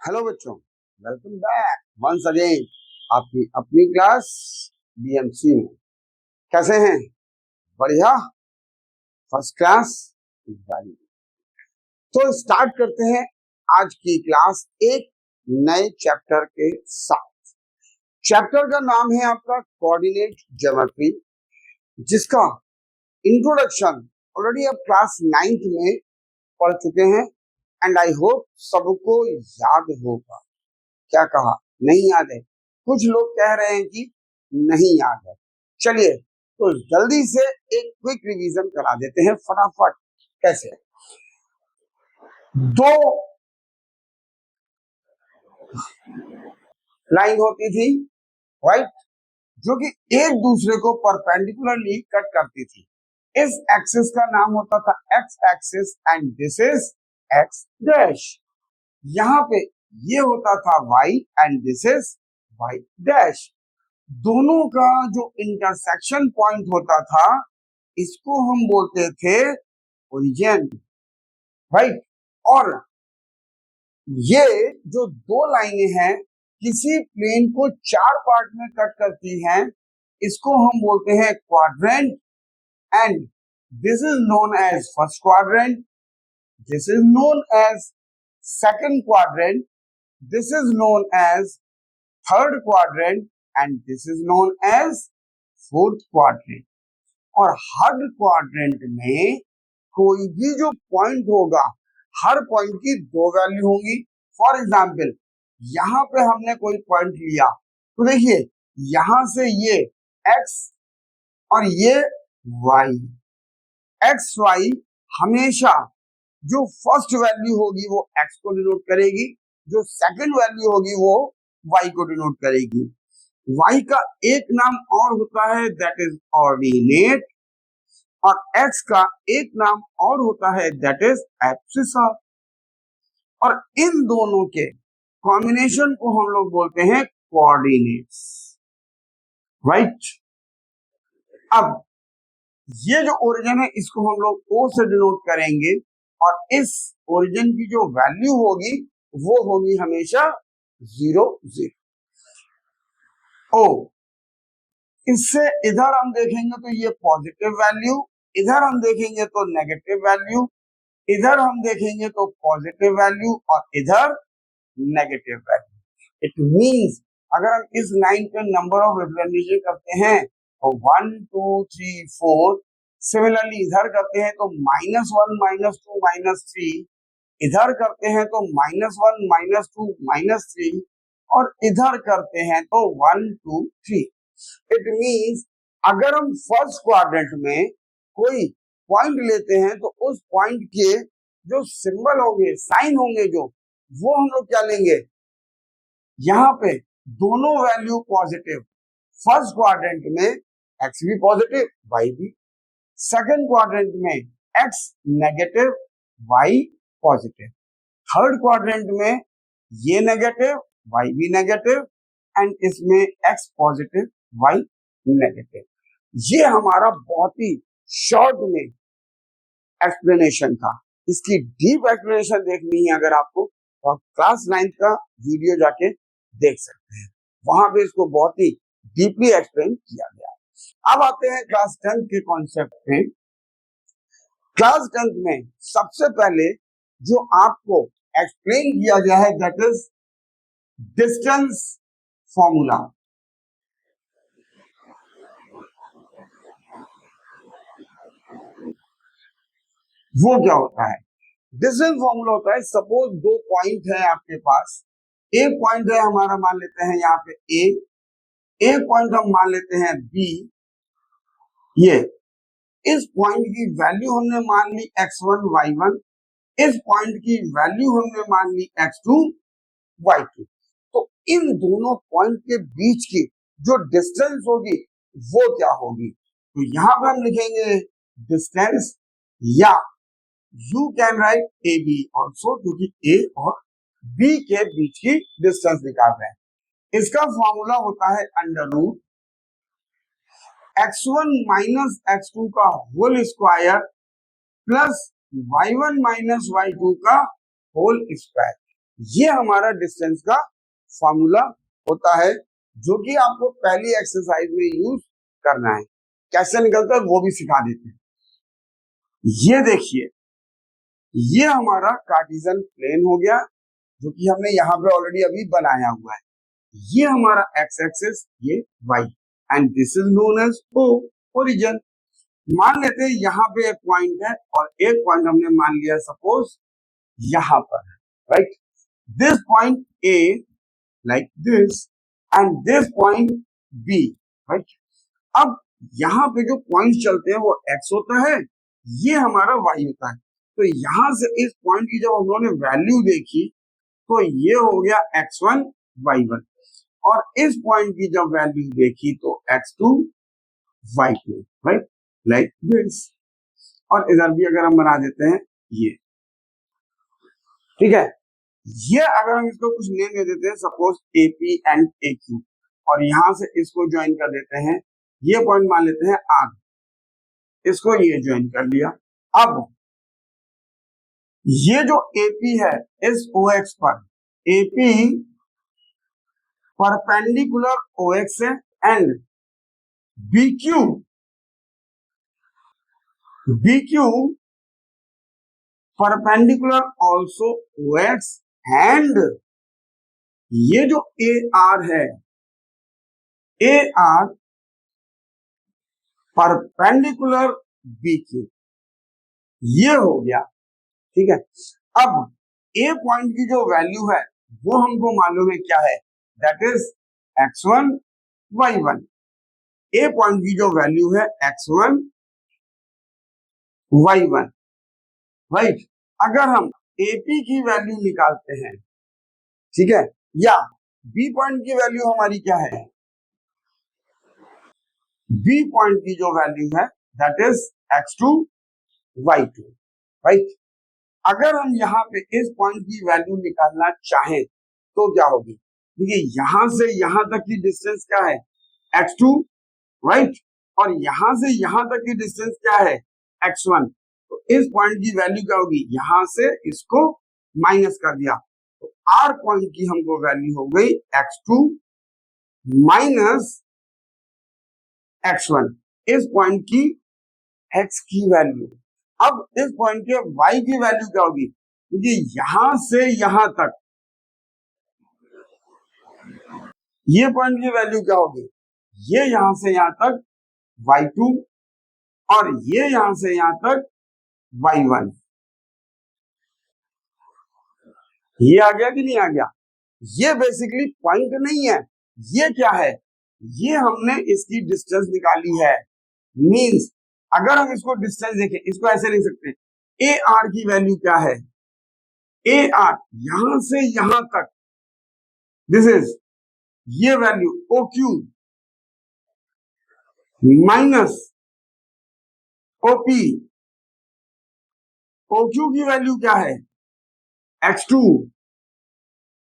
Hello बच्चों, welcome back once again आपकी अपनी क्लास बीएमसी में। कैसे हैं? बढ़िया, फर्स्ट क्लास। तो स्टार्ट करते हैं आज की क्लास एक नए चैप्टर के साथ। चैप्टर का नाम है आपका कोऑर्डिनेट ज्योमेट्री, जिसका इंट्रोडक्शन ऑलरेडी आप क्लास 9th में पढ़ चुके हैं एंड आई होप सबको याद होगा। क्या कहा? नहीं याद है? कुछ लोग कह रहे हैं कि नहीं याद है। चलिए तो जल्दी से एक क्विक रिवीजन करा देते हैं फटाफट। कैसे? दो लाइन होती थी, राइट, जो कि एक दूसरे को परपेंडिकुलरली कट करती थी। इस एक्सिस का नाम होता था x axis and this is x dash. यहाँ पे ये होता था y and this is y dash. दोनों का जो इंटरसेक्शन पॉइंट होता था इसको हम बोलते थे ओरिजिन, राइट। और ये जो दो लाइनें हैं किसी प्लेन को चार पार्ट में कट करती हैं, इसको हम बोलते हैं quadrant and this is known as first quadrant, this is known as second quadrant, this is known as third quadrant and this is known as fourth quadrant. और हर क्वाड्रेंट में कोई भी जो पॉइंट होगा, हर पॉइंट की दो वैल्यू होंगी। फॉर एग्जाम्पल यहाँ पे हमने कोई पॉइंट लिया तो देखिए यहां से ये x और ये y, एक्स वाई हमेशा जो फर्स्ट वैल्यू होगी वो x को डिनोट करेगी, जो सेकंड वैल्यू होगी वो y को डिनोट करेगी। y का एक नाम और होता है दैट इज ऑर्डिनेट, और x का एक नाम और होता है दैट इज एब्सिसा। और इन दोनों के कॉम्बिनेशन को हम लोग बोलते हैं कोऑर्डिनेट्स, राइट। अब ये जो ओरिजिन है इसको हम लोग O से डिनोट करेंगे और इस ओरिजिन की जो वैल्यू होगी वो होगी हमेशा 0 0 O। इससे इधर हम देखेंगे तो ये पॉजिटिव वैल्यू, इधर हम देखेंगे तो नेगेटिव वैल्यू, इधर हम देखेंगे तो पॉजिटिव वैल्यू और इधर नेगेटिव वैल्यू। इट मींस अगर हम इस लाइन पे नंबर ऑफ रिप्रेजेंटेशन करते हैं तो 1 2 3 4, सिमिलरली इधर करते हैं तो -1 -2 -3, इधर करते हैं तो -1 -2 -3 और इधर करते हैं तो 1 2 3। इट मींस अगर हम फर्स्ट क्वाड्रेंट में कोई पॉइंट लेते हैं तो उस पॉइंट के जो सिंबल होंगे, साइन होंगे, जो वो हम लोग क्या लेंगे, यहाँ पे दोनों वैल्यू पॉजिटिव। फर्स्ट क्वाड्रेंट में x भी पॉजिटिव y भी, सेकंड क्वाड्रेंट में x negative y positive, third quadrant में ये नेगेटिव y भी नेगेटिव एंड इसमें x पॉजिटिव y नेगेटिव। ये हमारा बहुत ही शॉर्ट में एक्सप्लेनेशन था। इसकी डीप एक्सप्लेनेशन देखनी है अगर आपको तो क्लास 9th का वीडियो जाके देख सकते हैं, वहां पे इसको बहुत ही डीपली एक्सप्लेन किया गया है। अब आते हैं क्लास 10th के कॉन्सेप्ट में। क्लास 10th में सबसे पहले जो आपको एक्सप्लेन किया गया है दैट इज डिस्टेंस फॉर्मूला। वो क्या होता है? डिस्टेंस फॉर्मूला होता है, सपोज दो पॉइंट है आपके पास, एक पॉइंट है हमारा मान लेते हैं यहाँ पे ए, एक पॉइंट हम मान लेते हैं बी। ये इस पॉइंट की वैल्यू हमने मान ली x1 y1, इस पॉइंट की वैल्यू हमने मान ली x2 y2। तो इन दोनों पॉइंट के बीच की जो डिस्टेंस होगी वो क्या होगी? तो यहाँ पर हम लिखेंगे डिस्टेंस, या you can write A B also, क्योंकि ए और बी के बीच की डिस्टेंस निकाल रहे हैं। इसका फॉर्मूला होता है under root x1 minus x2 का whole square plus y1 minus y2 का होल स्क्वायर। ये हमारा डिस्टेंस का फॉर्मूला होता है, जो कि आपको पहली एक्सरसाइज में यूज करना है। कैसे निकलता है वो भी सिखा देते हैं। ये देखिए, ये हमारा कार्टेशियन प्लेन हो गया, जो कि हमने यहाँ पे ऑलरेडी अभी बनाया हुआ है। ये हमारा एक्स एक्सिस, ये Y, and this is known as O, origin. मान लेते हैं यहाँ पे एक पॉइंट है और एक पॉइंट हमने मान लिया सपोज यहाँ पर, right. This point A like this and this point B, right? अब यहाँ पे जो पॉइंट चलते हैं वो x होता है, ये हमारा y होता है। तो यहां से इस पॉइंट की जब हम लोगों ने वैल्यू देखी तो ये हो गया x1 y1, और इस पॉइंट की जब वैल्यू देखी तो x2 y2, right, like this. और इधर भी अगर हम बना देते हैं ये, ठीक है। ये अगर हम इसको कुछ नेम दे देते हैं सपोज AP एंड AQ, और यहां से इसको ज्वाइन कर देते हैं, ये पॉइंट मान लेते हैं R, इसको ये ज्वाइन कर लिया। अब ये जो AP है इस OX पर, AP परपेंडिकुलर OX है, and BQ perpendicular also OX, and ये जो AR है, AR परपेंडिकुलर BQ, ये हो गया, ठीक है। अब A पॉइंट की जो वैल्यू है वो हमको मालूम है क्या है, that is x1 y1। A point की जो वैल्यू है x1 y1, राइट। अगर हम AP की वैल्यू निकालते हैं, ठीक है, या B पॉइंट की वैल्यू हमारी क्या है, B पॉइंट की जो वैल्यू है that is x2 y2, right. अगर हम यहाँ पे इस पॉइंट की वैल्यू निकालना चाहें तो क्या होगी, देखिए यहां से यहां तक की डिस्टेंस क्या है, x2, राइट, और यहां से यहां तक की डिस्टेंस क्या है, x1। तो इस पॉइंट की वैल्यू क्या होगी, यहां से इसको माइनस कर दिया, तो r पॉइंट की हमको वैल्यू हो गई x2 माइनस x1, इस पॉइंट की x की वैल्यू। अब इस पॉइंट के y की वैल्यू क्या होगी, क्योंकि यहां से यहां तक ये पॉइंट की वैल्यू क्या होगी, ये यहां से यहां तक y2, और ये यहां से यहां तक y1। ये आ गया कि नहीं आ गया। ये बेसिकली पॉइंट नहीं है, ये क्या है, ये हमने इसकी डिस्टेंस निकाली है। मींस अगर हम इसको डिस्टेंस देखें, इसको ऐसे लिख सकते हैं, ए आर की वैल्यू क्या है, ए आर यहां से यहां तक, दिस इज ये value O Q minus OP, O Q की वैल्यू क्या है x2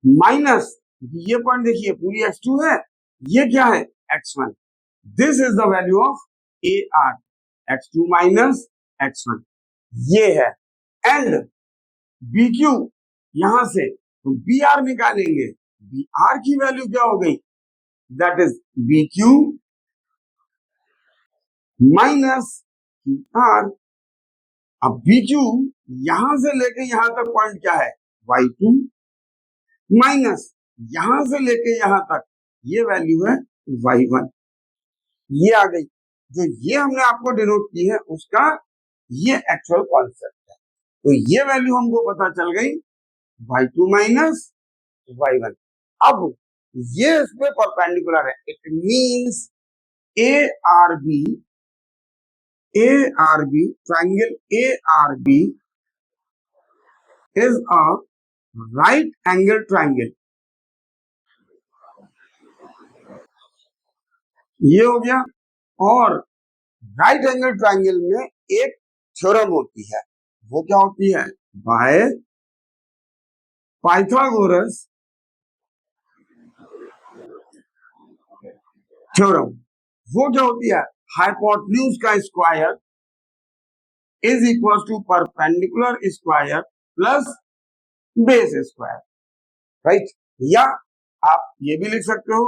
माइनस, ये पॉइंट देखिए पूरी x2 है, ये क्या है x1। This is the value of A R, x2 minus x1, ये है। एंड BQ यहां से तो BR निकालेंगे, BR की वैल्यू क्या हो गई, that is BQ minus R। अब BQ यहां से लेके यहां तक पॉइंट क्या है, y2 माइनस यहां से लेके यहां तक ये वैल्यू है y1, ये आ गई। जो ये हमने आपको डिनोट की है उसका ये एक्चुअल कॉन्सेप्ट है। तो ये वैल्यू हमको पता चल गई y2 माइनस y1। अब ये इस पे परपेंडिकुलर है, it means ARB triangle ARB is a right angle triangle. ये हो गया। और राइट एंगल ट्रायंगल में एक थ्योरम होती है, वो क्या होती है, बाय पाइथागोरस थ्योरम। वो क्या होती है, हाइपोटेन्यूज का square is equal to perpendicular square plus base square. Right. या आप ये भी लिख सकते हो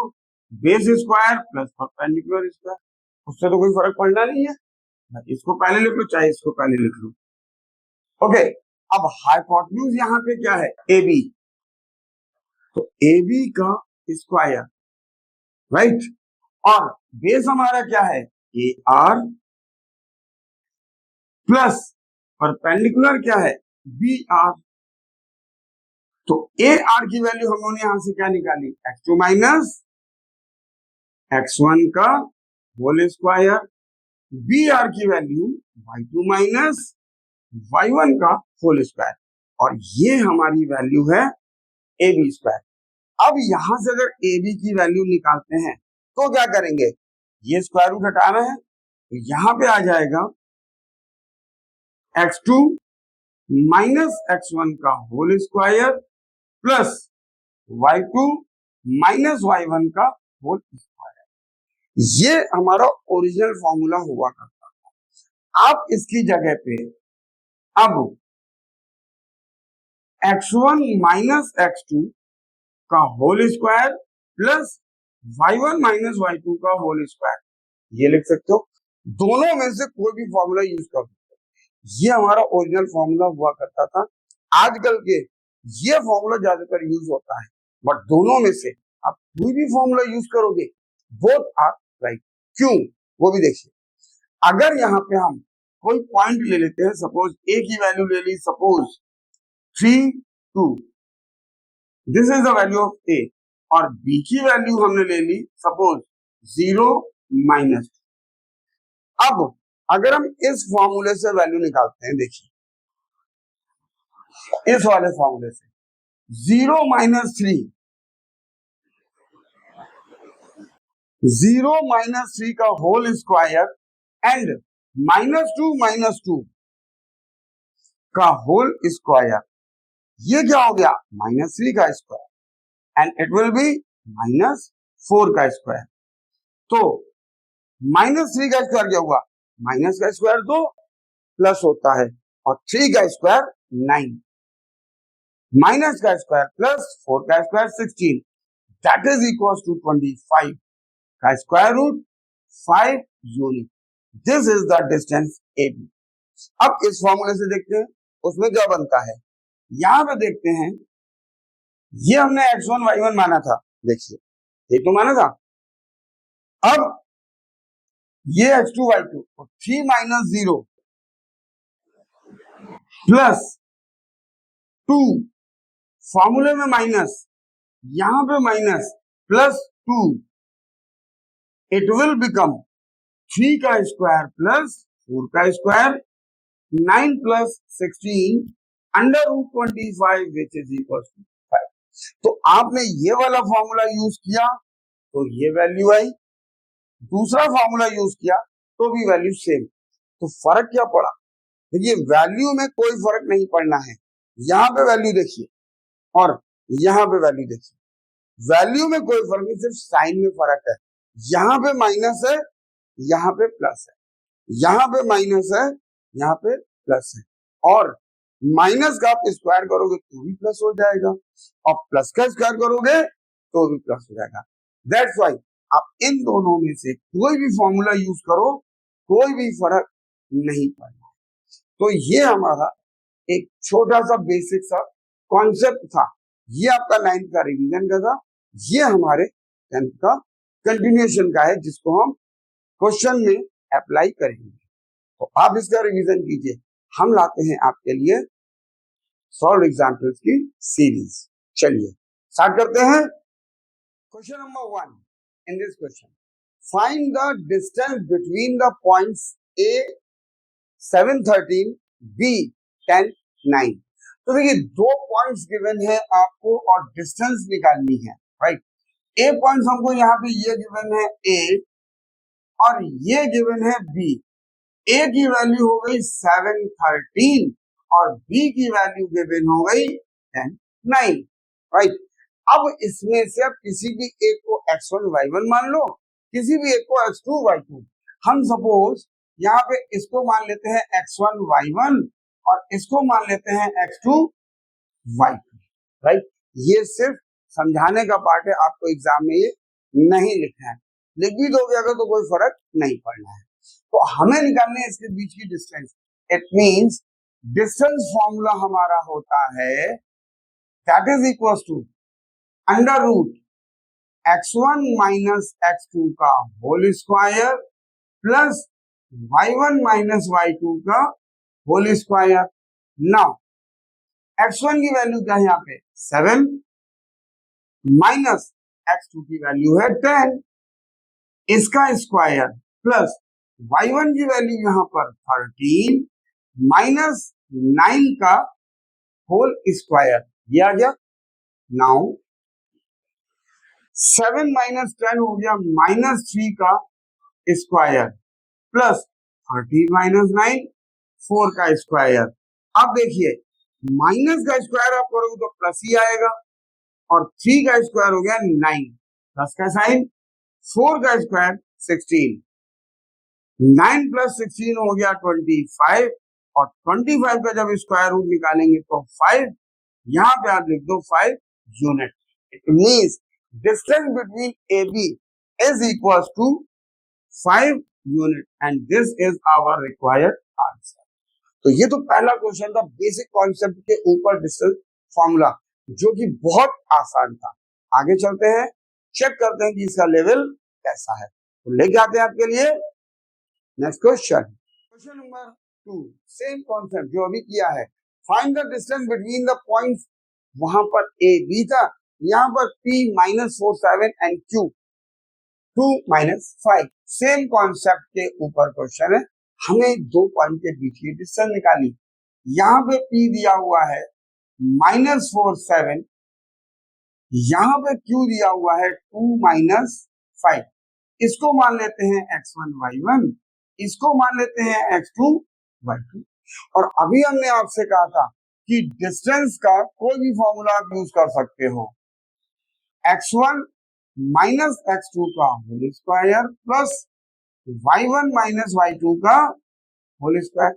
base square plus perpendicular square, उससे तो कोई फर्क पड़ना नहीं है, इसको पहले लिख लो चाहे इसको पहले लिख लो। ओके, अब हाइपोटेन्यूज यहाँ पे क्या है, ए बी, तो ए बी का स्क्वायर, राइट, और बेस हमारा क्या है ए आर, प्लस परपेंडिकुलर क्या है बी आर। तो ए आर की वैल्यू हम लोगों ने यहां से क्या निकाली, x2 माइनस x1 का होल स्क्वायर, बी आर की वैल्यू y2 माइनस y1 का होल स्क्वायर, और ये हमारी वैल्यू है ए बी स्क्वायर। अब यहां से अगर ए बी की वैल्यू निकालते हैं तो क्या करेंगे, ये स्क्वायर रूट हटाना है, तो यहां पे आ जाएगा x2 माइनस x1 का whole square plus y2 minus y1 का होल स्क्वायर। ये हमारा ओरिजिनल फॉर्मूला हुआ करता था। आप इसकी जगह पे अब x1 माइनस x2 का whole square plus y1 minus y2 का होल स्क्वायर ये लिख सकते हो। दोनों में से कोई भी फॉर्मूला यूज कर सकते हो। ये हमारा ओरिजिनल फॉर्मूला हुआ करता था। आजकल के ये फॉर्मूला ज्यादातर यूज होता है, बट दोनों में से आप कोई भी फॉर्मूला यूज करोगे बोथ आर राइट। क्यों, वो भी देखिए। अगर यहाँ पे हम कोई पॉइंट ले लेते हैं, सपोज ए की वैल्यू ले ली, suppose 3 2, this is the value of A, और बी की वैल्यू हमने ले ली सपोज 0 माइनस। अब अगर हम इस फॉर्मूले से वैल्यू निकालते हैं, देखिए इस वाले फॉर्मूले से 0 माइनस 3, 0 माइनस 3 का whole square and minus two का होल स्क्वायर, ये क्या हो गया -3 का square and it will be -4 का स्क्वायर। तो -3 का स्क्वायर क्या हुआ, माइनस का स्क्वायर तो प्लस होता है, और 3 का स्क्वायर 9, माइनस का स्क्वायर प्लस 4 का square 16, that is equal to 25 का square root 5 unit. This is the distance A B. अब इस फॉर्मूले से देखते हैं उसमें क्या बनता है। यहां पे देखते हैं, ये हमने x1 y1 माना था, देखिए ये तो माना था। अब ये x2 y2, 3 माइनस 0 प्लस 2, फॉर्मूले में माइनस, यहां पे minus plus 2, it will become 3 का स्क्वायर प्लस 4 का square, 9 plus 16 under root 25 which is equal to 5। तो आपने ये वाला फॉर्मूला यूज किया तो ये वैल्यू आई, दूसरा फॉर्मूला यूज किया तो भी वैल्यू सेम। तो फर्क क्या पड़ा, देखिए वैल्यू में कोई फर्क नहीं पड़ना है। यहाँ पे वैल्यू देखिए और यहाँ पे वैल्यू देखिए, वैल्यू में कोई फर्क नहीं, सिर्फ साइन में फर्क है। यहाँ पे माइनस है, यहाँ पे प्लस है, यहाँ पे माइनस है, यहाँ पे प्लस है, और माइनस का आप स्क्वायर करोगे तो भी प्लस हो जाएगा, और प्लस का स्क्वायर करोगे तो भी प्लस हो जाएगा। दैट्स व्हाई आप इन दोनों में से कोई भी फॉर्मूला यूज करो, कोई भी फर्क नहीं पड़ना। तो ये हमारा एक छोटा सा बेसिक सा कॉन्सेप्ट था। ये आपका 9th का रिवीजन का था, ये हमारे 10th का कंटिन्यूएशन का है, जिसको हम क्वेश्चन में अप्लाई करेंगे। तो आप इसका रिवीजन कीजिए। हम लाते हैं आपके लिए सॉल्व एग्जाम्पल्स की सीरीज। चलिए स्टार्ट करते हैं। Question number 1, in this question find the distance between the points A 713 B 10 9। तो देखिए दो पॉइंट्स गिवन है आपको और डिस्टेंस निकालनी है, राइट। ए पॉइंट्स हमको यहाँ पे ये गिवन है A और ये गिवन है B। A की वैल्यू हो गई 713 और B की वैल्यू गिवन हो गई 10 9, राइट। अब इसमें से आप किसी भी एक को x1 y1 मान लो, किसी भी एक को x2 y2। हम सपोज यहाँ पे इसको मान लेते हैं x1 y1 और इसको मान लेते हैं x2 y2, राइट। ये सिर्फ समझाने का पार्ट है, आपको एग्जाम में ये नहीं लिखना है। लिख भी दोगे अगर तो कोई फर्क नहीं पड़ना है। तो हमें निकालने इसके बीच की distance. It means distance formula हमारा होता है that is equal to under root x1 minus x2 का whole square plus y1 minus y2 का होल स्क्वायर। नाउ x1 की वैल्यू क्या है यहाँ पे 7 माइनस x2 की वैल्यू है 10 इसका स्क्वायर प्लस y1 की वैल्यू यहाँ पर 13 माइनस 9 का होल स्क्वायर, ये आ गया। नाउ 7 माइनस 10 हो गया -3 का स्क्वायर प्लस 13 माइनस 9 4 का स्क्वायर। अब देखिए माइनस का स्क्वायर आप करोगे तो प्लस ही आएगा और 3 का स्क्वायर हो गया 9 प्लस का साइन 4 का स्क्वायर 16 9 प्लस 16 हो गया 25 और 25 का जब स्क्वायर रूट निकालेंगे तो 5 यहाँ पे आप लिख दो 5 unit. It means distance between A B is equal to 5 unit and this is our required answer. तो ये तो पहला क्वेश्चन था बेसिक कॉन्सेप्ट के ऊपर डिस्टेंस फॉर्मूला, जो कि बहुत आसान था। आगे चलते हैं, चेक करते हैं कि इसका लेवल कैसा है। तो लेके आते हैं आपके लिए next question. Question number 2, same concept जो अभी किया है। Find the distance between the points, वहां पर ए बी था, यहाँ पर P -4 7 and Q 2 -5। Same concept के ऊपर क्वेश्चन है। हमें दो पॉइंट के बीच की डिस्टेंस निकाली। यहाँ पे P दिया हुआ है -4 7, यहाँ पे Q दिया हुआ है 2 -5। इसको मान लेते हैं x1 y1, इसको मान लेते हैं x2 y2। और अभी हमने आपसे कहा था कि डिस्टेंस का कोई भी फॉर्मूला आप यूज कर सकते हो। x1 माइनस x2 का whole square plus y1 minus y2 का होल स्क्वायर।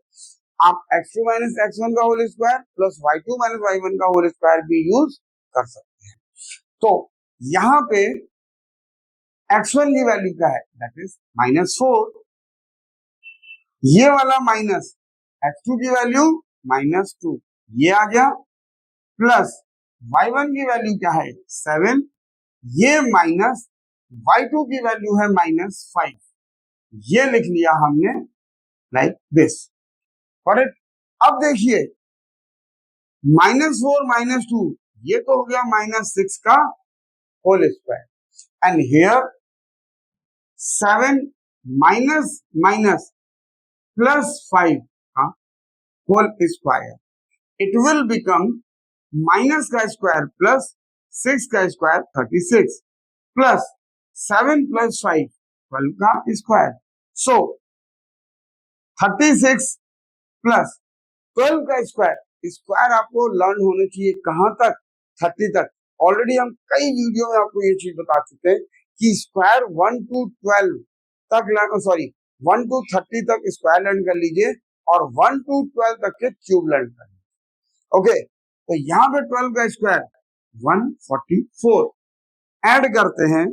आप x2 माइनस x1 का whole square plus y2 minus y1 का होल स्क्वायर भी यूज कर सकते हैं। तो यहाँ पे x1 की वैल्यू क्या है, दैट इज -4, ये वाला माइनस x2 की वैल्यू -2, ये आ गया, प्लस y1 की वैल्यू क्या है 7, ये माइनस y2 की वैल्यू है -5, ये लिख लिया हमने लाइक दिस। करेक्ट। अब देखिए -4 -2 ये तो हो गया -6 का whole square and here 7 minus minus +5 का whole square, it will become minus का स्क्वायर प्लस 6 का स्क्वायर 36 प्लस 7 + 5 12 का स्क्वायर। सो 36 प्लस 12 का स्क्वायर, स्क्वायर आपको लर्न होने चाहिए कहां तक, 30 तक। ऑलरेडी हम कई वीडियो में आपको ये चीज बता चुके हैं कि स्क्वायर 1 to 12 तक लर्न, सॉरी 1 to 30 तक स्क्वायर लर्न कर लीजिए और 1 to 12 तक के क्यूब लर्न कर लीजिए। ओके, तो यहाँ पे 12 का स्क्वायर 144, ऐड करते हैं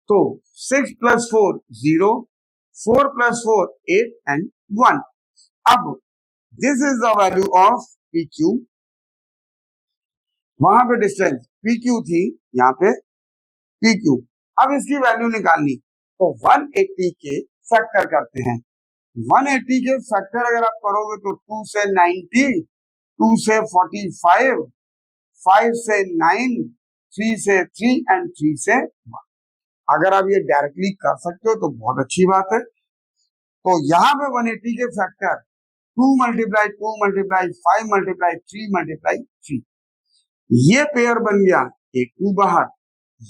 तो 6 + 4 0, 4 + 4 8 एंड 1। अब this is the value of PQ। वहां पे डिस्टेंस PQ थी, यहाँ पे PQ। अब इसकी वैल्यू निकालनी तो 180 के फैक्टर करते हैं। 180 के फैक्टर अगर आप करोगे तो 2 से 90, 2 से 45, 5 से 9, 3 से 3 एंड 3 से 1। अगर आप ये डायरेक्टली कर सकते हो तो बहुत अच्छी बात है। तो यहाँ पे 180 के फैक्टर 2 × 2 × 5 × 3 × 3, ये पेयर बन गया, एक 2 बाहर,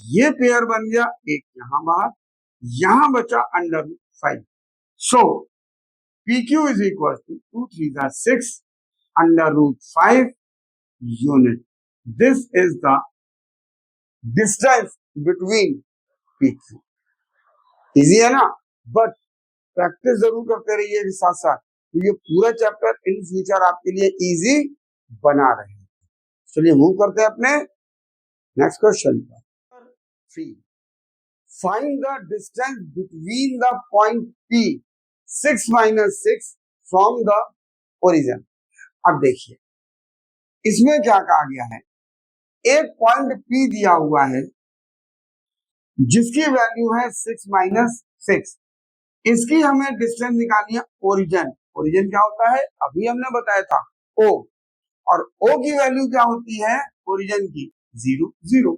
ये पेयर बन गया, एक यहां बाहर, यहां बचा √5। So PQ is equal to 2 3 6 √5 unit. This is the distance between PQ। Easy है ना, बट प्रैक्टिस जरूर करते रहिए साथ साथ, तो ये पूरा चैप्टर इन फ्यूचर आपके लिए इजी बना रहे हैं। चलिए मूव करते हैं अपने next question 3, find the distance between the point P 6 minus 6 from the origin। अब देखिए इसमें क्या कहा गया है, एक पॉइंट P दिया हुआ है जिसकी वैल्यू है 6 माइनस 6, इसकी हमें डिस्टेंस निकालनी है ओरिजिन। ओरिजिन क्या होता है, अभी हमने बताया था O, और O की वैल्यू क्या होती है ओरिजिन की, 0 0।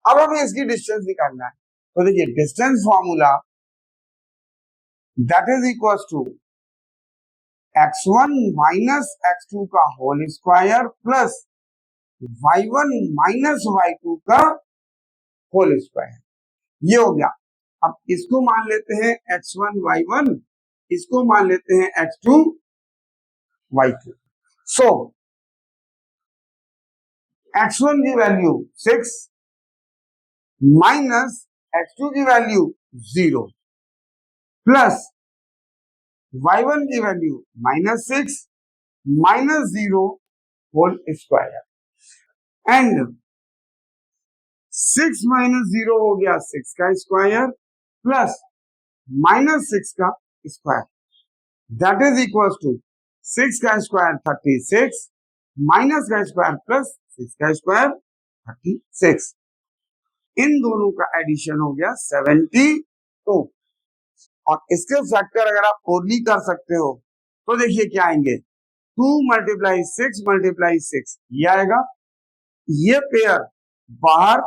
अब हमें इसकी डिस्टेंस निकालना है, तो देखिए distance formula that is equal to x1 minus x2 का whole square plus y1 minus y2 का होल स्क्वायर। ये हो गया। अब इसको मान लेते हैं x1 y1, इसको मान लेते हैं x2 y2। सो x1 की वैल्यू 6 माइनस x2 की वैल्यू 0 प्लस y1 की value minus 6 minus 0 whole square and 6 minus 0 हो गया 6 का स्क्वायर प्लस माइनस 6 का square, that is equal to 6 का स्क्वायर 36 माइनस का स्क्वायर प्लस 6 का स्क्वायर 36। इन दोनों का एडिशन हो गया 72। और इसके फैक्टर अगर आप ओनली कर सकते हो तो देखिए क्या आएंगे, 2 मल्टीप्लाई 6 मल्टीप्लाई 6 ये आएगा, ये पेयर बाहर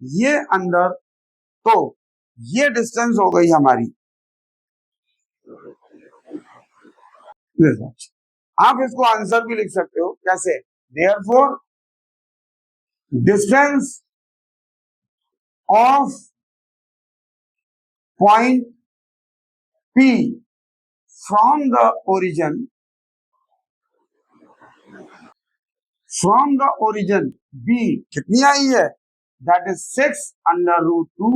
ये अंदर, तो ये डिस्टेंस हो गई हमारी। आप इसको आंसर भी लिख सकते हो कैसे, therefore distance of point P from the origin B कितनी आई है, that is 6 under root 2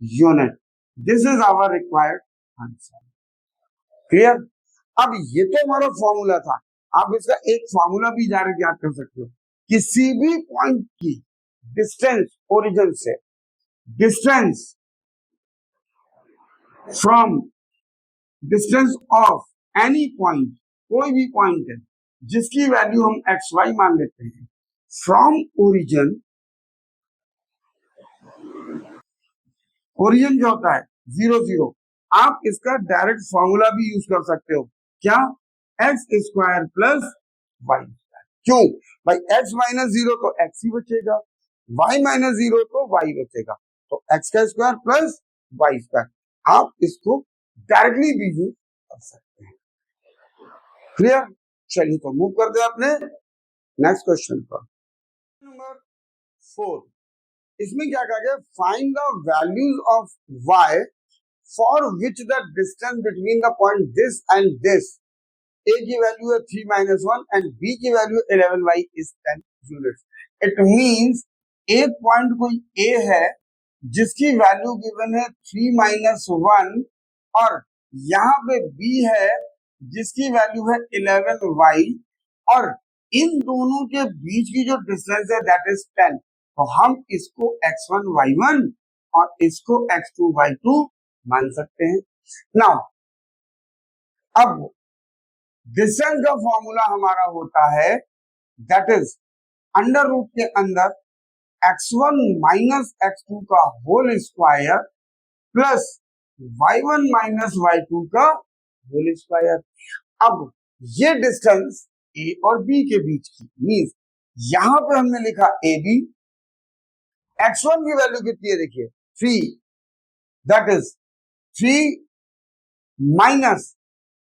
unit। This is our required answer। Clear. अब ये तो हमारा फॉर्मूला था, आप इसका एक फॉर्मूला भी डायरेक्ट याद कर सकते हो, किसी भी पॉइंट की डिस्टेंस ओरिजिन से, distance from distance of any point, कोई भी पॉइंट है जिसकी वैल्यू हम एक्स वाई मान लेते हैं, फ्रॉम ओरिजिन, ओरिजिन क्या होता है 0 0। आप इसका डायरेक्ट फॉर्मूला भी यूज कर सकते हो, क्या, X square plus Y square. क्यों भाई, एक्स माइनस 0 तो एक्स ही बचेगा, वाई माइनस 0 तो वाई बचेगा, तो एक्स का स्क्वायर प्लस वाई स्क्वायर। आप इसको डायरेक्टली भी यूज कर सकते हैं। क्लियर। चलिए तो मूव करते हैं अपने नेक्स्ट क्वेश्चन पर। नंबर 4, इसमें क्या कहा गया, find the values of y for which the distance between the point this and this, a की वैल्यू है 3 माइनस 1 एंड b की value 11y is 10 units. It means एक पॉइंट कोई a है जिसकी वैल्यू गिवन है 3 माइनस 1 और यहाँ पे b है जिसकी वैल्यू है 11y, और इन दोनों के बीच की जो डिस्टेंस है दैट इज 10। तो हम इसको x1 y1 और इसको x2 y2 मान सकते हैं। नाउ अब डिस्टेंस का फॉर्मूला हमारा होता है दैट इज अंडर रूट के अंदर x1 माइनस x2 का whole square plus y1 minus y2 का होल स्क्वायर। अब ये डिस्टेंस a और b के बीच की, मींस यहां पे हमने लिखा ab, x1 की वैल्यू कितनी है देखिए 3, दैट इज 3 माइनस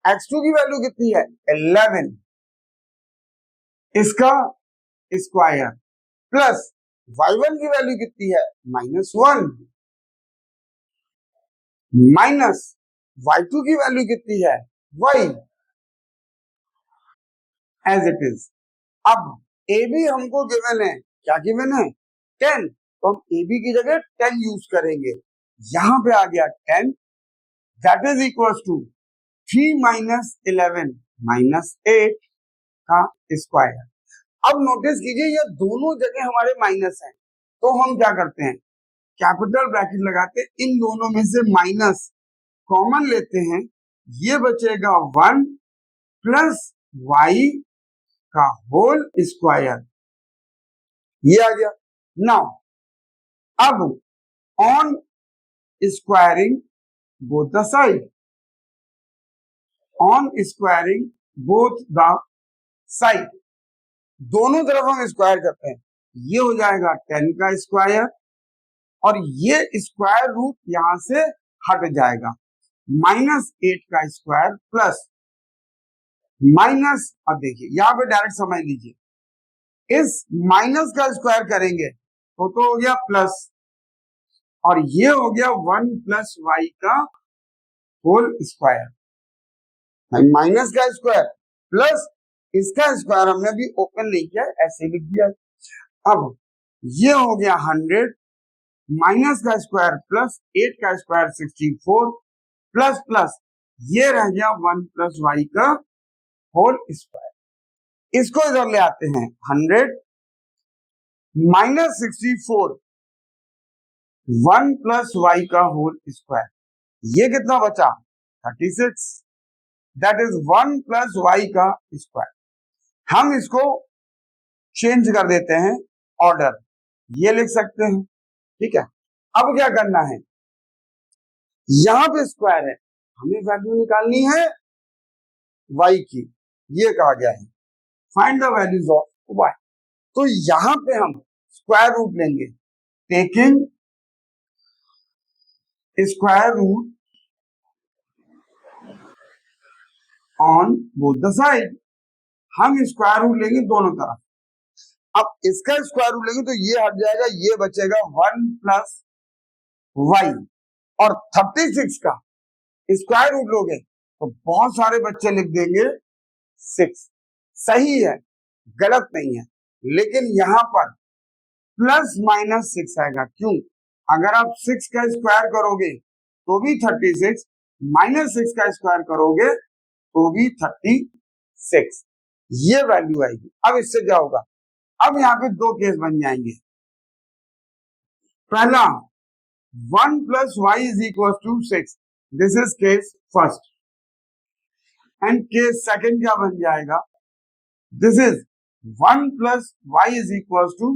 x2 की वैल्यू कितनी है 11, इसका स्क्वायर प्लस y1 की वैल्यू कितनी है -1 माइनस y2 की वैल्यू कितनी है y एज इट इज। अब AB हमको गिवन है, क्या गिवन है 10, तो हम AB की जगह 10 यूज करेंगे, यहां पे आ गया 10, that is equal to 3 minus 11 minus 8 का स्क्वायर। अब नोटिस कीजिए ये दोनों जगह हमारे माइनस हैं, तो हम क्या करते हैं, कैपिटल ब्रैकेट लगाते हैं, इन दोनों में से माइनस कॉमन लेते हैं, ये बचेगा 1 प्लस वाई का होल स्क्वायर, ये आ गया। नाउ अब on squaring both the side, on squaring both the side, दोनों तरफ हम स्क्वायर करते हैं, ये हो जाएगा 10 का स्क्वायर और ये स्क्वायर रूट यहां से हट जाएगा, -8 का स्क्वायर प्लस माइनस, अब देखिए यहां पे डायरेक्ट समझ लीजिए, इस माइनस का स्क्वायर करेंगे तो हो गया प्लस, और ये हो गया 1 प्लस वाई का होल स्क्वायर, माइनस का स्क्वायर प्लस इसका स्क्वायर हमने अभी ओपन नहीं किया, ऐसे लिख दिया। अब ये हो गया 100 माइनस का स्क्वायर प्लस 8 का स्क्वायर 64 प्लस प्लस ये रह गया 1 प्लस वाई का होल स्क्वायर। इसको इधर ले आते हैं, 100 माइनस 64 1 प्लस वाई का होल स्क्वायर, ये कितना बचा 36, दैट इज 1 प्लस वाई का स्क्वायर। हम इसको चेंज कर देते हैं ऑर्डर, ये लिख सकते हैं, ठीक है। अब क्या करना है, यहां पे स्क्वायर है, हमें वैल्यू निकालनी है y की, ये कहा गया है find the values of y। तो यहां पे हम स्क्वायर रूट लेंगे, taking square root on both the side, हम स्क्वायर रूट लेंगे दोनों तरफ। अब इसका स्क्वायर रूट लेंगे तो ये हट जाएगा, ये बचेगा 1 प्लस वाई, और 36 का स्क्वायर रूट लोगे तो बहुत सारे बच्चे लिख देंगे 6, सही है, गलत नहीं है, लेकिन यहां पर प्लस माइनस 6 आएगा, क्यों, अगर आप 6 का स्क्वायर करोगे तो भी 36, माइनस 6 का स्क्वायर करोगे तो भी 36, ये वैल्यू आएगी। अब इससे क्या होगा, अब यहाँ पे दो केस बन जाएंगे, पहला 1 plus Y is equal to 6, this is case first, and case second क्या बन जाएगा, this is 1 plus Y is equal to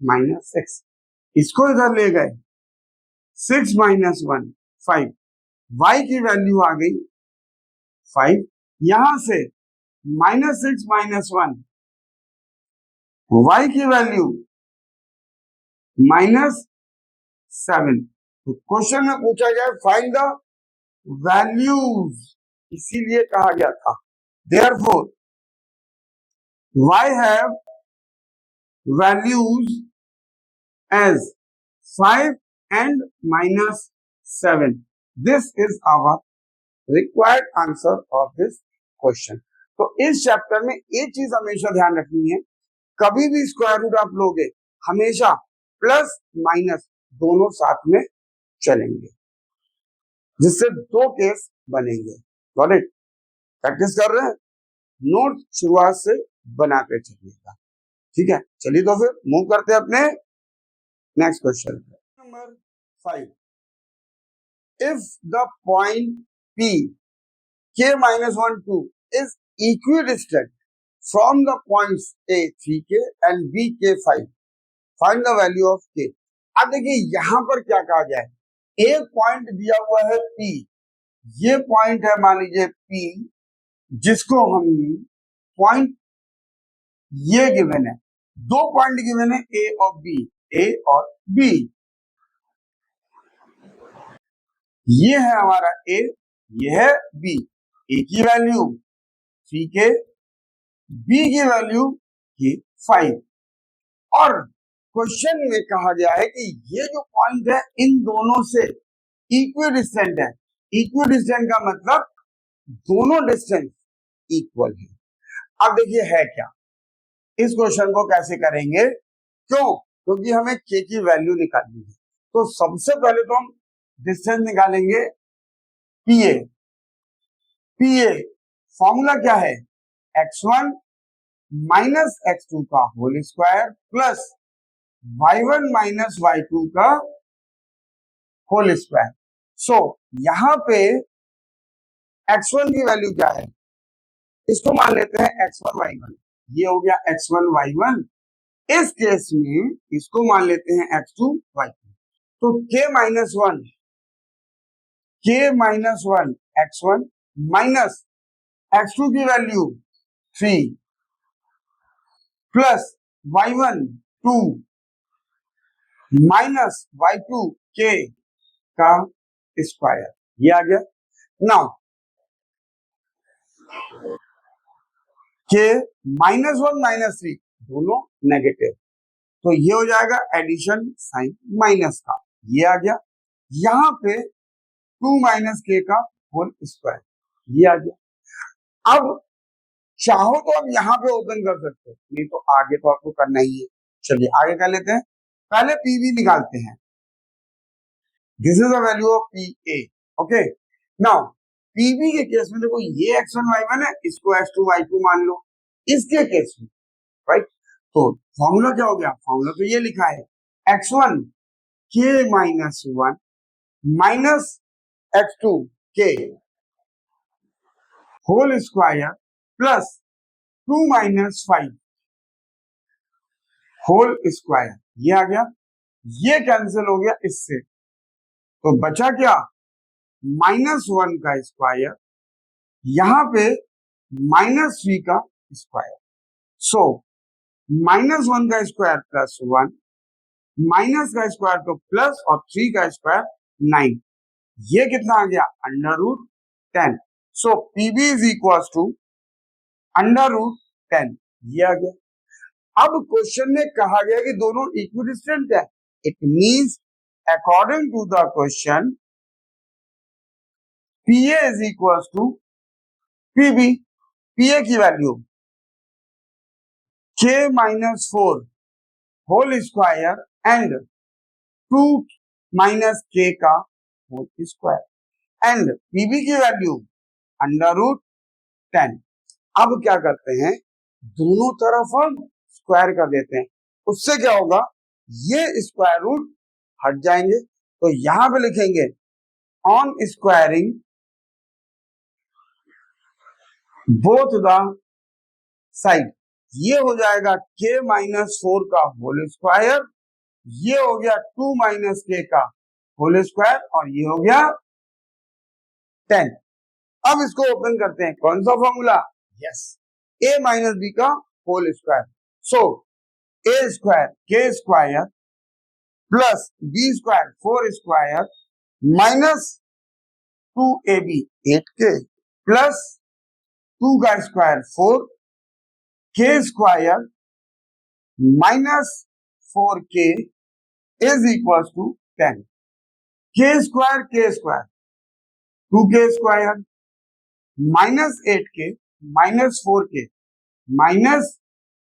-6, इसको इधर ले गए, 6 माइनस 1 5, वाई की वैल्यू आ गई 5, यहां से -6 माइनस 1, वाई की वैल्यू -7। तो क्वेश्चन में पूछा गया फाइंड द वैल्यूज, इसीलिए कहा गया था therefore y have values as 5 and -7, this is our required answer of this question। तो इस चैप्टर में एक चीज हमेशा ध्यान रखनी है, कभी भी स्क्वायर रूट आप लोगे हमेशा प्लस माइनस दोनों साथ में चलेंगे, जिससे दो केस बनेंगे। Got it? प्रैक्टिस कर रहे हैं, नोट शुरुआत से बनाते चलिएगा, ठीक है। चलिए तो फिर मूव करते हैं अपने next question number 5। If the point P k-1 2 is equidistant from the points A 3k and B k 5, find the value of k। अब देखिए यहां पर क्या कहा गया है, एक पॉइंट दिया हुआ है P, ये पॉइंट है मान लीजिए P, जिसको हम पॉइंट ये गिवन है, दो पॉइंट गिवन है A और B, A और B, ये है हमारा A, ये है B, A की वैल्यू 3k, B की वैल्यू की 5, और क्वेश्चन में कहा गया है कि ये जो पॉइंट है इन दोनों से इक्विडिस्टेंट है। इक्विडिस्टेंट का मतलब दोनों डिस्टेंस इक्वल है। अब देखिए है क्या, इस क्वेश्चन को कैसे करेंगे, क्यों, क्योंकि हमें k की वैल्यू निकालनी है। तो सबसे पहले तो हम डिस्टेंस निकालेंगे PA। PA फॉर्मूला क्या है, x1 माइनस x2 का whole square plus y1 minus y2 का होल स्क्वायर। सो यहां पे x1 की वैल्यू क्या है, इसको मान लेते हैं x1 y1। ये हो गया x1 y1। इस केस में इसको मान लेते हैं x2 y2। तो k minus one x1 minus x2 की value 3 plus y1 2 minus y2 k का स्क्वायर, ये आ गया। Now k minus one minus 3 दोनों नेगेटिव, तो ये हो जाएगा एडिशन साइन माइनस का, ये आ गया। यहां पे 2 माइनस k का होल स्क्वायर, ये आ गया। अब चाहो तो आप यहाँ पे ओपन कर सकते हो, नहीं तो आगे तो आपको करना ही है। चलिए आगे कर लेते हैं। पहले पीवी निकालते हैं। This is the value of P A. Okay, now PV के केस में देखो ये x1 y1 है, इसको x2 y2 मान लो। इसके केस में राइट, तो फॉर्मूला क्या हो गया, फॉर्मूला तो ये लिखा है x1 k minus one minus x2 k whole square plus 2 minus 5 whole square, ये आ गया। ये कैंसिल हो गया इससे, तो बचा क्या, -1 का स्क्वायर, यहां पे -3 का स्क्वायर। सो -1 का स्क्वायर प्लस 1, माइनस का स्क्वायर तो प्लस और 3 का स्क्वायर 9, ये कितना आ गया, √10। सो पीबी इज इक्वल टू √10, ये आ गया। अब क्वेश्चन में कहा गया कि दोनों इक्विडिस्टेंट है, it means according to the question PA is equal to PB। PA की value k minus 4 whole square and 2 minus k का होल स्क्वायर एंड PB की वैल्यू √10। अब क्या करते हैं, दोनों तरफ हम स्क्वायर कर देते हैं, उससे क्या होगा, ये स्क्वायर रूट हट जाएंगे। तो यहां पे लिखेंगे on squaring both the side, ये हो जाएगा k माइनस 4 का होल स्क्वायर, ये हो गया 2 माइनस k का होल स्क्वायर और ये हो गया 10। अब इसको ओपन करते हैं, कौन सा formula, yes, a minus B का whole square. So a square k square plus b square 4 square minus 2ab 8k plus 2 का square 4 k square minus 4k is equal to 10। k square 2k square minus 8k minus 4k minus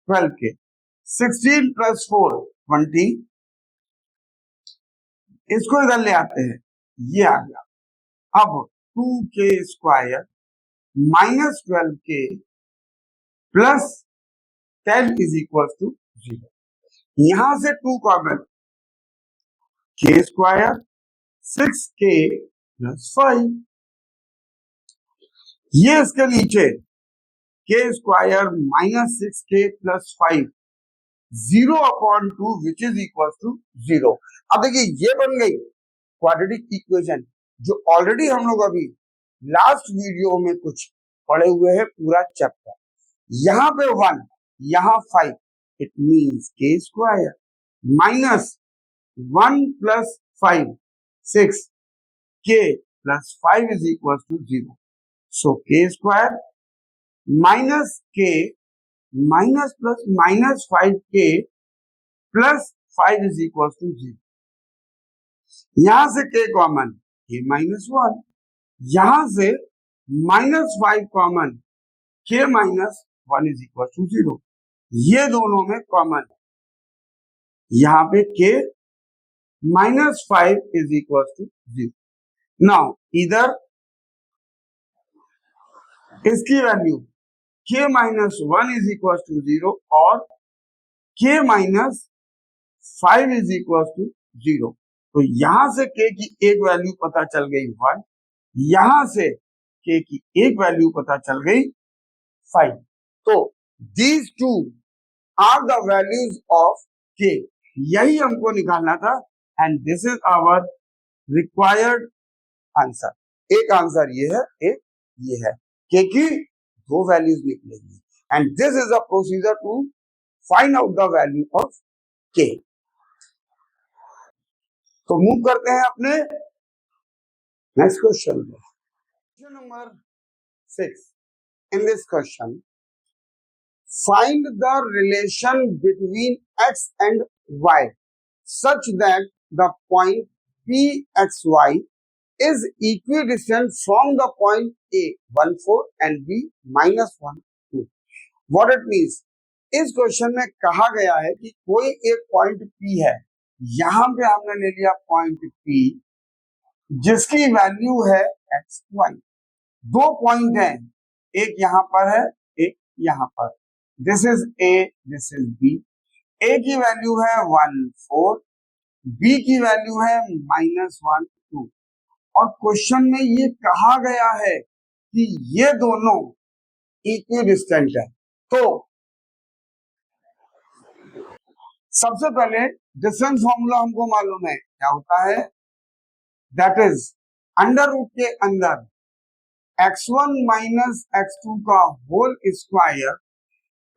12k 16 plus 4 20, इसको इधर ले आते हैं, ये आ गया। अब 2k square minus 12k plus 10 is equal to 0। यहां से 2 common, k square 6k plus 5, ये इसके नीचे k square minus 6k plus 5 0/2 which is equal to 0। अब देखिए ये बन गई क्वाड्रेटिक इक्वेशन, जो ऑलरेडी हम लोग अभी लास्ट वीडियो में कुछ पढ़े हुए हैं पूरा चैप्टर। यहां पे 1, यहां 5, it means k square minus 1 plus 5 6 k plus 5 is equal to 0। So k square minus k minus plus minus 5k plus 5 is equal to 0। यहां से k कॉमन, k माइनस 1, यहां से -5 common, k minus 1 is equal to 0, ये दोनों में common, यहां पे k -5 is equal to 0। Now इधर इसकी value k minus 1 is equal to 0 और k minus 5 is equal to 0। तो यहां से k की एक वैल्यू पता चल गई 1, यहां से k की एक वैल्यू पता चल गई 5। तो these two are the values of k, यही हमको निकालना था and this is our required answer. एक आंसर ये है, एक ये है, k की दो वैल्यूज निकलेगी and this is a procedure to find out the value of k। तो मूव करते हैं अपने नेक्स्ट क्वेश्चन पे। Question number 6। In this question find the relation between x and y such that the point pxy is equidistant from the point a 1 4 and b minus 1 2। What it means, इस question में कहा गया है कि कोई एक point P है, यहां पे हमने ले लिया पॉइंट P जिसकी वैल्यू है एक्स वाई। दो पॉइंट हैं, एक यहां पर है, एक यहां पर। This is A, this is B. A की वैल्यू है 1 4, बी की वैल्यू है -1 2। और क्वेश्चन में ये कहा गया है कि ये दोनों इक्विडिस्टेंट है। तो सबसे पहले डिस्टेंस फॉर्मूला हमको मालूम है, क्या होता है, दैट इज अंडर रूट के अंदर x1 माइनस x2 का whole square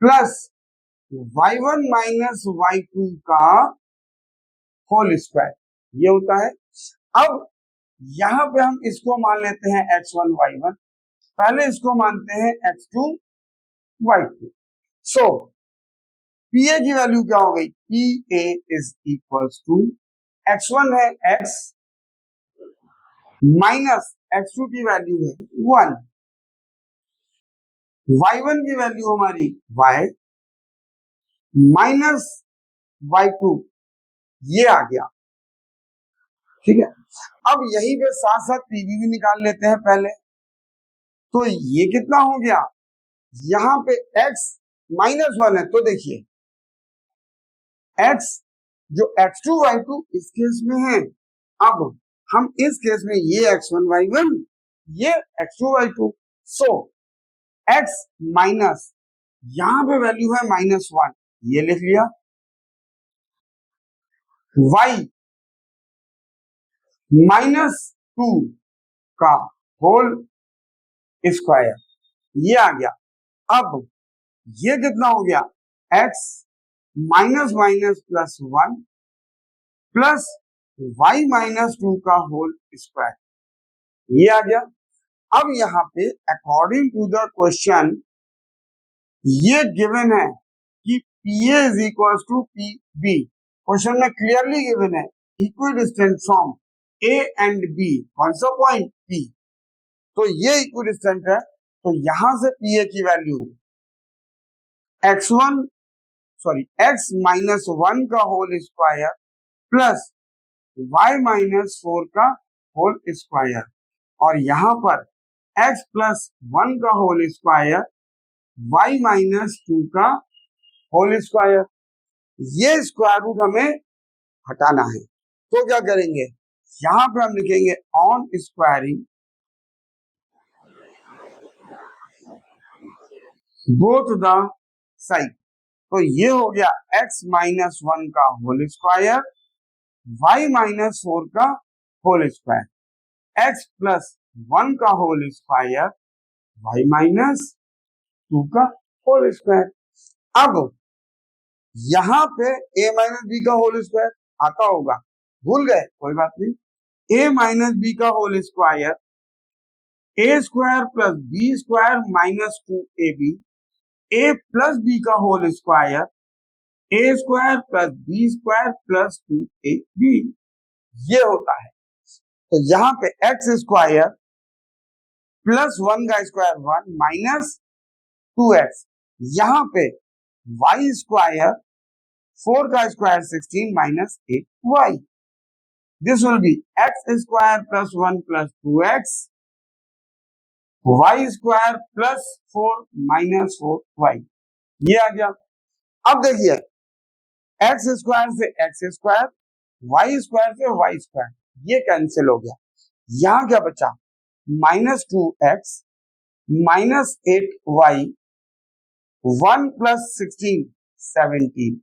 plus y1 minus y2 का होल स्क्वायर, ये होता है। अब यहां पे हम इसको मान लेते हैं x1 y1, पहले इसको मानते हैं x2 y2। सो PA की वैल्यू क्या हो गई, PA is equals to x1 है x माइनस x2 की वैल्यू है 1, y1 की वैल्यू हमारी y माइनस y2, ये आ गया, ठीक है। अब यहीं पे साथ साथ PB भी निकाल लेते हैं पहले। तो ये कितना हो गया, यहां पे x -1 है, तो देखिए x जो x2 y2 इस केस में है, अब हम इस केस में ये x1 y1, ये x2 y2। सो x माइनस, यहां पे वैल्यू है -1, ये लिख लिया, y -2 का होल स्क्वायर, ये आ गया। अब ये कितना हो गया, x minus minus plus 1 plus y -2 का होल स्क्वायर, ये आ गया। अब यहाँ पे अकॉर्डिंग टू द क्वेश्चन ये गिवन है कि PA is equal to PB, question में क्लियरली गिवन है equidistant from A and B, कौन सा पॉइंट P, तो ये इक्विडिस्टेंट है। तो यहां से PA की वैल्यू x -1 का होल स्क्वायर प्लस y -4 का होल स्क्वायर, और यहां पर x +1 का होल स्क्वायर y -2 का होल स्क्वायर, ये स्क्वायर रूट हमें हटाना है। तो क्या करेंगे, यहां पे हम लिखेंगे on squaring both the side. तो ये हो गया x -1 का होल स्क्वायर y -4 का होल स्क्वायर, x +1 का होल स्क्वायर y -2 का होल स्क्वायर। अब यहां पे a -b का होल स्क्वायर आता होगा, भूल गए कोई बात नहीं, a -b का whole square a square plus b square -2ab, a plus b का whole square a square plus b square plus 2ab, ये होता है। तो यहां पे x स्क्वायर प्लस 1 का स्क्वायर 1 माइनस 2x, यहां पे y स्क्वायर 4 का square 16 minus 8y, this will be x square plus 1 plus 2x y square plus 4 minus 4y, ये आ गया। अब देखिए एक्स स्क्वायर से एक्स स्क्वायर, वाई स्क्वायर से वाई स्क्वायर, ये कैंसिल हो गया। यहां क्या बचा, -2x -8y 1 + 16 17।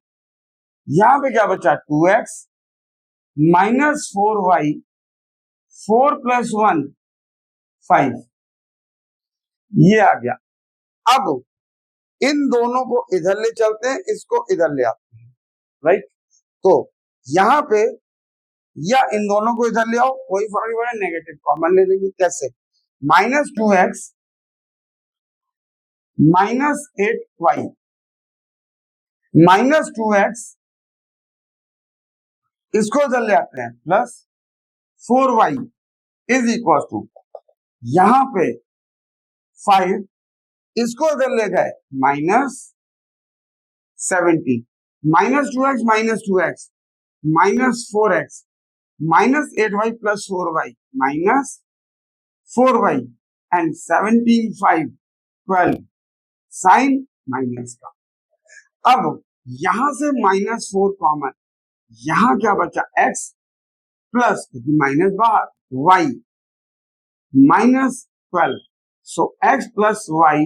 यहां पे क्या बचा, 2x -4y 4 + 1 5, ये आ गया। अब इन दोनों को इधर ले चलते हैं, इसको इधर ले आते हैं, राइट। तो यहां पे या इन दोनों को इधर ले आओ, कोई फर्क नहीं पड़ेगा, नेगेटिव कॉमन ले लेंगे। कैसे, -2x -8y -2x, इसको इधर ले आते हैं, +4y इज इक्वल टू, यहां पे 5, इसको इधर ले गए, -17, -2x -2x -4x -8y +4y -4y and 17 5 12 sign minus का। अब यहां से -4 कॉमन, यहां क्या बचा, x प्लस माइनस बाहर y -12, सो x प्लस y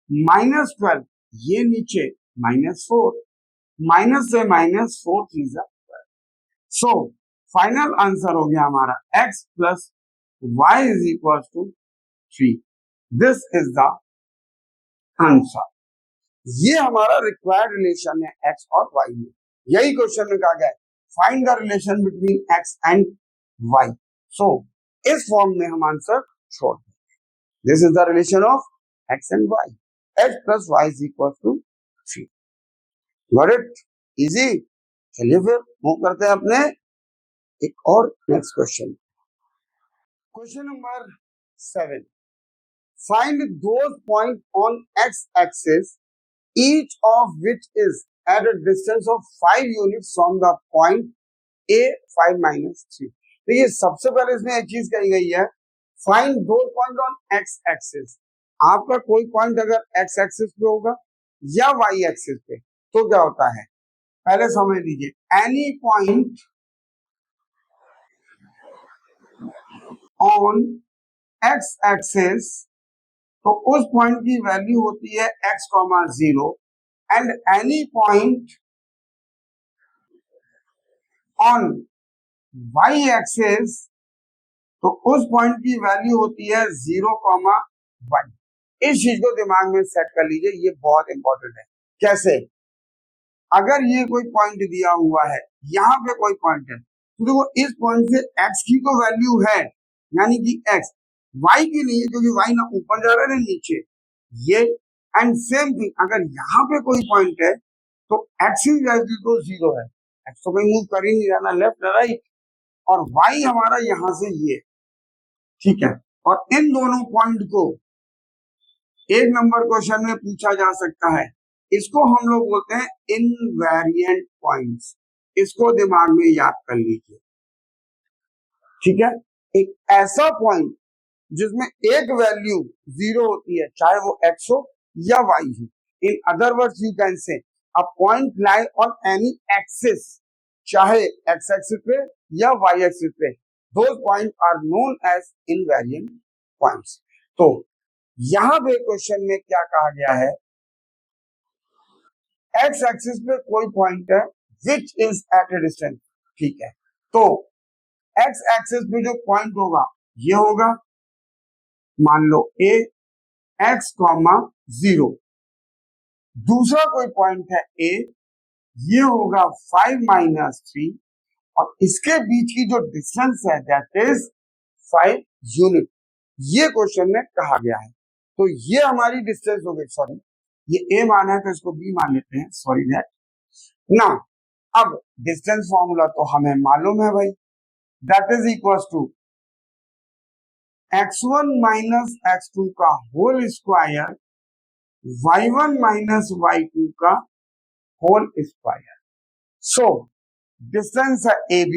-12, ये नीचे -4, माइनस से -4 3 सो फाइनल आंसर हो गया हमारा x plus y is equal to 3। This is the answer. ये हमारा रिक्वायर्ड रिलेशन है x और y में। यही क्वेश्चन में कहा गया है, find the relation between x and y। So इस फॉर्म में हम आंसर छोड़ देंगे। This is the relation of x and y, x plus y is equal to 3। Got it, easy. चलिए फिर मूव करते हैं अपने एक और next question. Question number 7, find those point on x axis each of which is at a distance of 5 units from the point A 5 - 3। देखिए सबसे पहले इसमें एक चीज कही गई है, फाइंड दो पॉइंट ऑन x एक्सिस। आपका कोई पॉइंट अगर x एक्सिस पे होगा या y एक्सिस पे तो क्या होता है, पहले समझ लीजिए, any point on x axis, तो उस पॉइंट की वैल्यू होती है x, 0 and any point on y axis, तो उस पॉइंट की वैल्यू होती है 0, 1। इस चीज को दिमाग में सेट कर लीजिए, ये बहुत इंपॉर्टेंट है। कैसे, अगर ये कोई पॉइंट दिया हुआ है, यहाँ पे कोई पॉइंट है, तो देखो इस पॉइंट से x की तो वैल्यू है, यानी कि x, y की नहीं है क्योंकि y ना ऊपर जा रहा है ना नीचे, ये। एंड सेम थिंग, अगर यहाँ पे कोई पॉइंट है तो x की वैल्यू तो 0 है, x तो कहीं मूव कर ही नहीं रहा ना लेफ्ट राइट, और y हमारा यहां से ये, ठीक है। और इन दोनों पॉइंट को एक नंबर क्वेश्चन में पूछा जा सकता है, इसको हम लोग बोलते हैं इनवेरिएंट पॉइंट्स। इसको दिमाग में याद कर लीजिए, ठीक है। एक ऐसा पॉइंट जिसमें एक वैल्यू 0 होती है, चाहे वो x हो या y हो। In other words you can say a point lie on any axis, चाहे x एक्सिस पे या y एक्सिस पे, those point are known as invariant points. तो यहां पे क्वेश्चन में क्या कहा गया है, x एक्सिस पे कोई पॉइंट है which is at a distance, ठीक है। तो x एक्सिस पे जो पॉइंट होगा ये होगा, मान लो a x, 0। दूसरा कोई पॉइंट है a, ये होगा 5 - 3, और इसके बीच की जो डिस्टेंस है दैट इज 5 यूनिट। ये क्वेश्चन में कहा गया है। तो ये हमारी डिस्टेंस हो गई, सॉरी ये a माना है तो इसको b मान लेते हैं, सॉरी दैट ना। अब डिस्टेंस फॉर्मूला तो हमें मालूम है भाई, that is equal to x1 - x2 का होल स्क्वायर y1 - y2 का होल स्क्वायर। सो डिस्टेंस है AB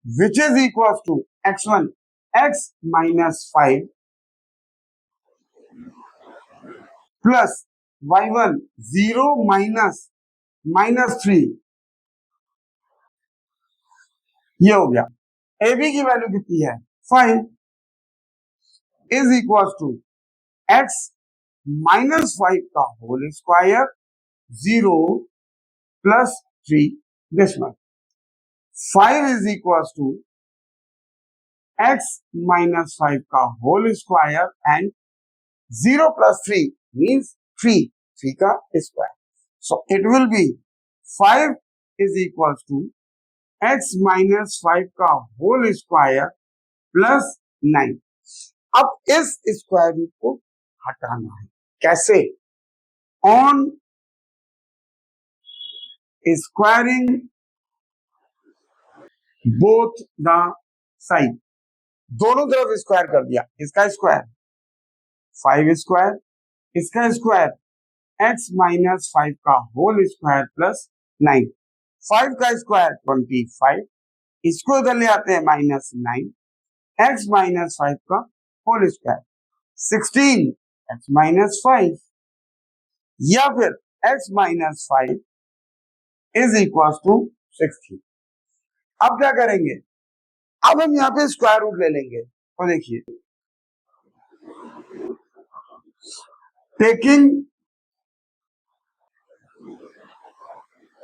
which is equal to x1 x -5 plus y1 0 - -3, ये हो गया। ए बी की वैल्यू कितनी है 5 इज इक्वल टू x -5 का whole square 0 plus 3 decimal 5 is equal to x -5 का whole square and 0 plus 3 means 3 का square. So it will be 5 is equals to x minus 5 का होल स्क्वायर प्लस 9। अब इस square root को हटाना है, कैसे? On squaring both the side, दोनों तरफ स्क्वायर कर दिया। इसका स्क्वायर 5 स्क्वायर, इसका स्क्वायर x माइनस 5 का होल स्क्वायर प्लस 9। 5 का स्क्वायर 25, इसको इधर ले आते हैं -9, x माइनस 5 का होल स्क्वायर 16 x माइनस 5, या फिर x minus 5 is equal to 16। अब क्या करेंगे? अब हम यहाँ पे स्क्वायर रूट ले लेंगे। तो देखिए, taking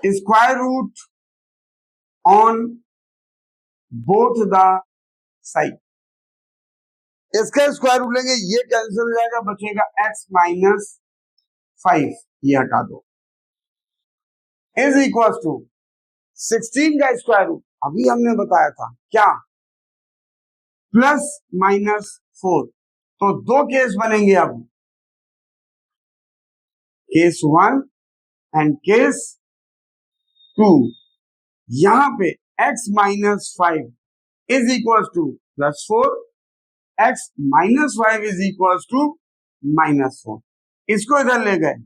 square root on both the side, इसका स्क्वायर रूट लेंगे, ये कैंसिल हो जाएगा, बचेगा x माइनस 5, ये हटा दो, इज इक्वल टू 16 का स्क्वायर रूट अभी हमने बताया था क्या, प्लस -4। तो दो केस बनेंगे अब, केस 1 एंड केस 2। यहां पे x minus 5 is equal to +4, x minus 5 is equal to -4, इसको इधर ले गए,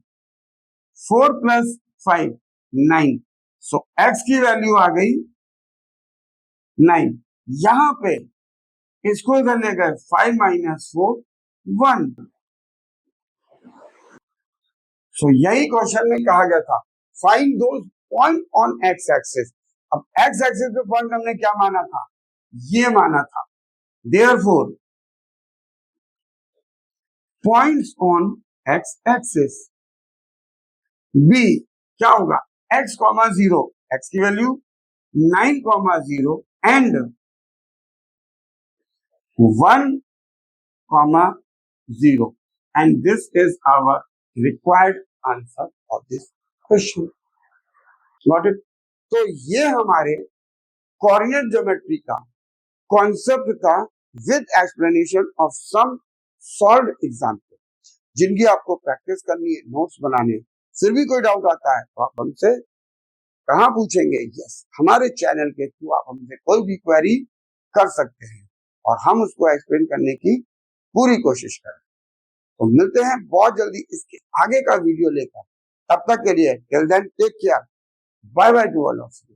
4 प्लस 5 9, सो x की वैल्यू आ गई 9। यहां पे इसको इधर ले गए, 5 माइनस 4 1। सो यही क्वेश्चन में कहा गया था, find those point on x axis. अब x एक्सिस पे पॉइंट हमने क्या माना था, ये माना था, therefore points on x axis b क्या होगा, x, 0, x की value 9, 0 and 1, 0, and this is our required answer of this question. Got it? तो ये हमारे कोऑर्डिनेट ज्योमेट्री का कॉन्सेप्ट था with explanation of some solved example, जिनकी आपको प्रैक्टिस करनी है, नोट्स बनाने। फिर भी कोई डाउट आता है तो आप हमसे कहाँ पूछेंगे? यस, हमारे चैनल के थ्रू आप हमसे कोई भी क्वेरी कर सकते हैं और हम उसको एक्सप्लेन करने की पूरी कोशिश करें। तो मिलते हैं बहुत जल्दी इसके आगे का वीडियो लेकर, तब तक के लिए till then take care, bye bye to all of you.